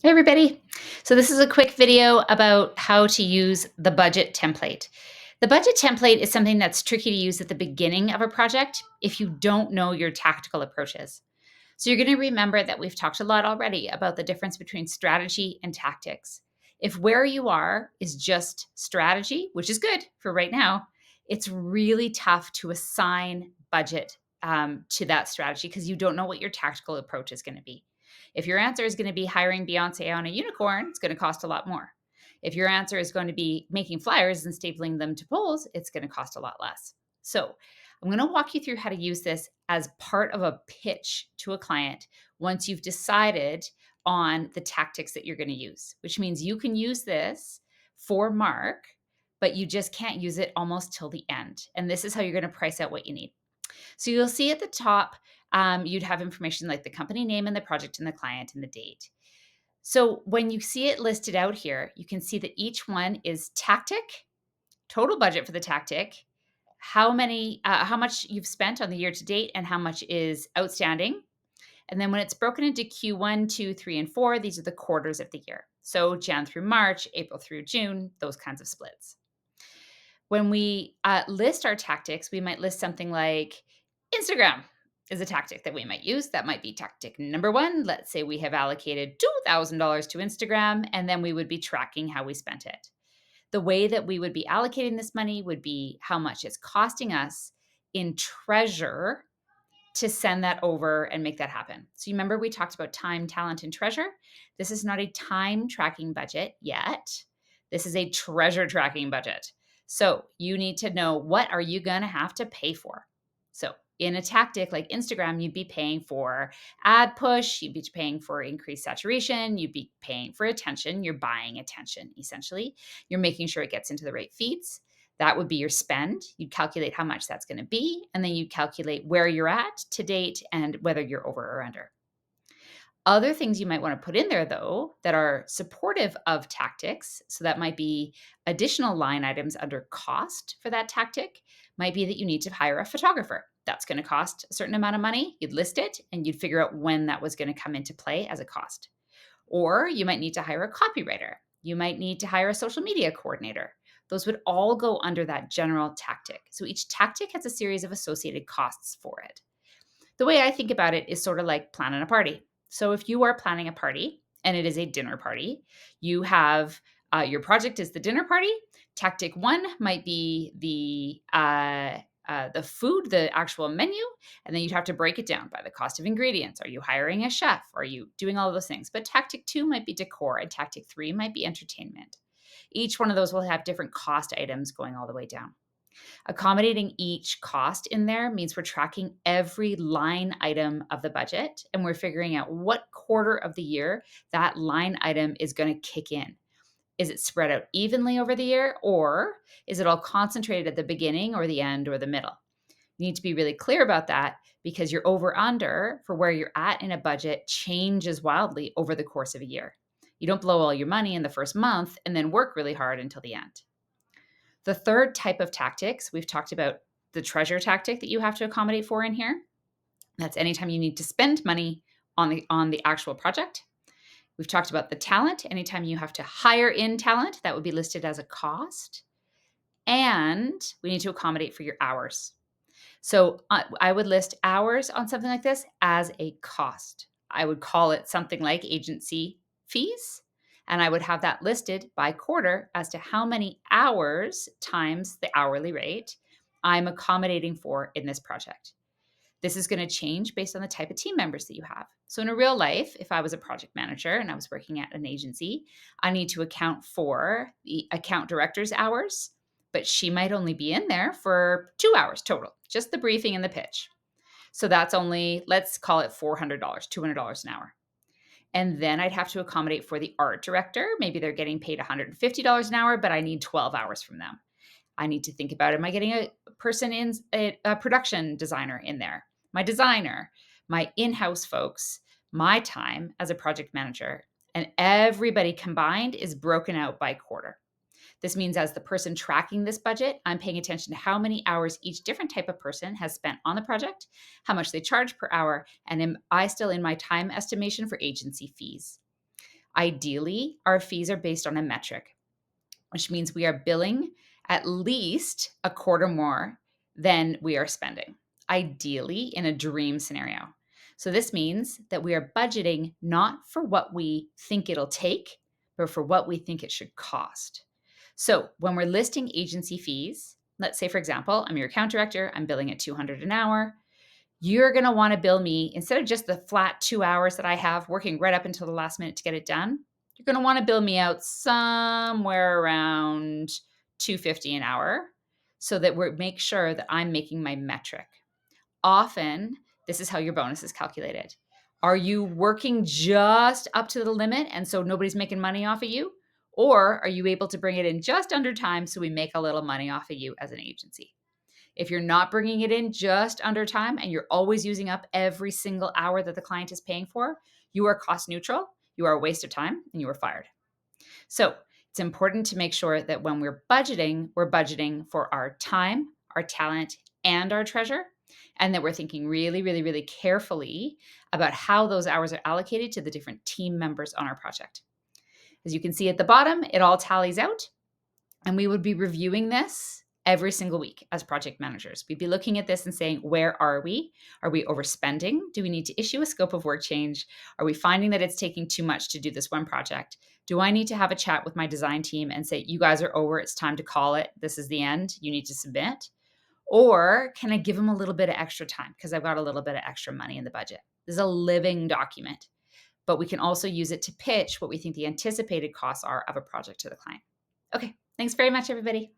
Hey everybody. So this is a quick video about how to use the budget template. The budget template is something that's tricky to use at the beginning of a project if you don't know your tactical approaches. So you're going to remember that we've talked a lot already about the difference between strategy and tactics. If where you are is just strategy, which is good for right now, it's really tough to assign budget to that strategy because you don't know what your tactical approach is going to be. If your answer is going to be hiring Beyonce on a unicorn, it's going to cost a lot more. If your answer is going to be making flyers and stapling them to poles, it's going to cost a lot less. So I'm going to walk you through how to use this as part of a pitch to a client once you've decided on the tactics that you're going to use, which means you can use this for Mark, but you just can't use it almost till the end. And this is how you're going to price out what you need. So you'll see at the top, you'd have information like the company name and the project and the client and the date. So when you see it listed out here, you can see that each one is tactic, total budget for the tactic, how much you've spent on the year to date, and how much is outstanding. And then when it's broken into Q1, 2, 3, and 4, these are the quarters of the year. So Jan through March, April through June, those kinds of splits. When we list our tactics, we might list something like Instagram is a tactic that we might use. That might be tactic number one. Let's say we have allocated $2,000 to Instagram, and then we would be tracking how we spent it. The way that we would be allocating this money would be how much it's costing us in treasure to send that over and make that happen. So you remember we talked about time, talent, and treasure? This is not a time tracking budget yet. This is a treasure tracking budget. So you need to know, what are you going to have to pay for? So in a tactic like Instagram, you'd be paying for ad push, you'd be paying for increased saturation, you'd be paying for attention. You're buying attention, essentially. You're making sure it gets into the right feeds. That would be your spend. You'd calculate how much that's going to be, and then you calculate where you're at to date and whether you're over or under. Other things you might want to put in there, though, that are supportive of tactics, so that might be additional line items under cost for that tactic, might be that you need to hire a photographer. That's going to cost a certain amount of money. You'd list it and you'd figure out when that was going to come into play as a cost. Or you might need to hire a copywriter. You might need to hire a social media coordinator. Those would all go under that general tactic. So each tactic has a series of associated costs for it. The way I think about it is sort of like planning a party. So if you are planning a party and it is a dinner party, you have your project is the dinner party. Tactic one might be the food, the actual menu, and then you'd have to break it down by the cost of ingredients. Are you hiring a chef? Are you doing all of those things? But tactic two might be decor, and tactic three might be entertainment. Each one of those will have different cost items going all the way down. Accommodating each cost in there means we're tracking every line item of the budget, and we're figuring out what quarter of the year that line item is going to kick in. Is it spread out evenly over the year, or is it all concentrated at the beginning or the end or the middle? You need to be really clear about that, because your over under for where you're at in a budget changes wildly over the course of a year. You don't blow all your money in the first month and then work really hard until the end. The third type of tactics, we've talked about the treasure tactic that you have to accommodate for in here. That's anytime you need to spend money on the actual project. We've talked about the talent. Anytime you have to hire in talent, that would be listed as a cost. And we need to accommodate for your hours. So I would list hours on something like this as a cost. I would call it something like agency fees. And I would have that listed by quarter as to how many hours times the hourly rate I'm accommodating for in this project. This is going to change based on the type of team members that you have. So in a real life, if I was a project manager and I was working at an agency, I need to account for the account director's hours, but she might only be in there for 2 hours total, just the briefing and the pitch. So that's only, let's call it $400, $200 an hour. And then I'd have to accommodate for the art director. Maybe they're getting paid $150 an hour, but I need 12 hours from them. I need to think about, am I getting a person in, a production designer in there? My designer, my in-house folks, my time as a project manager, and everybody combined is broken out by quarter. This means as the person tracking this budget, I'm paying attention to how many hours each different type of person has spent on the project, how much they charge per hour, and am I still in my time estimation for agency fees? Ideally, our fees are based on a metric, which means we are billing at least a quarter more than we are spending, ideally in a dream scenario. So this means that we are budgeting not for what we think it'll take, but for what we think it should cost. So when we're listing agency fees, let's say, for example, I'm your account director, I'm billing at 200 an hour. You're going to want to bill me instead of just the flat 2 hours that I have working right up until the last minute to get it done. You're going to want to bill me out somewhere around 250 an hour so that we make sure that I'm making my metric. Often, this is how your bonus is calculated. Are you working just up to the limit and so nobody's making money off of you? Or are you able to bring it in just under time so we make a little money off of you as an agency? If you're not bringing it in just under time and you're always using up every single hour that the client is paying for, you are cost neutral, you are a waste of time, and you are fired. So it's important to make sure that when we're budgeting for our time, our talent, and our treasure, and that we're thinking really, really, really carefully about how those hours are allocated to the different team members on our project. As you can see at the bottom, it all tallies out. And we would be reviewing this every single week as project managers. We'd be looking at this and saying, where are we? Are we overspending? Do we need to issue a scope of work change? Are we finding that it's taking too much to do this one project? Do I need to have a chat with my design team and say, you guys are over, it's time to call it, this is the end, you need to submit? Or can I give them a little bit of extra time because I've got a little bit of extra money in the budget? This is a living document, but we can also use it to pitch what we think the anticipated costs are of a project to the client. Okay, thanks very much, everybody.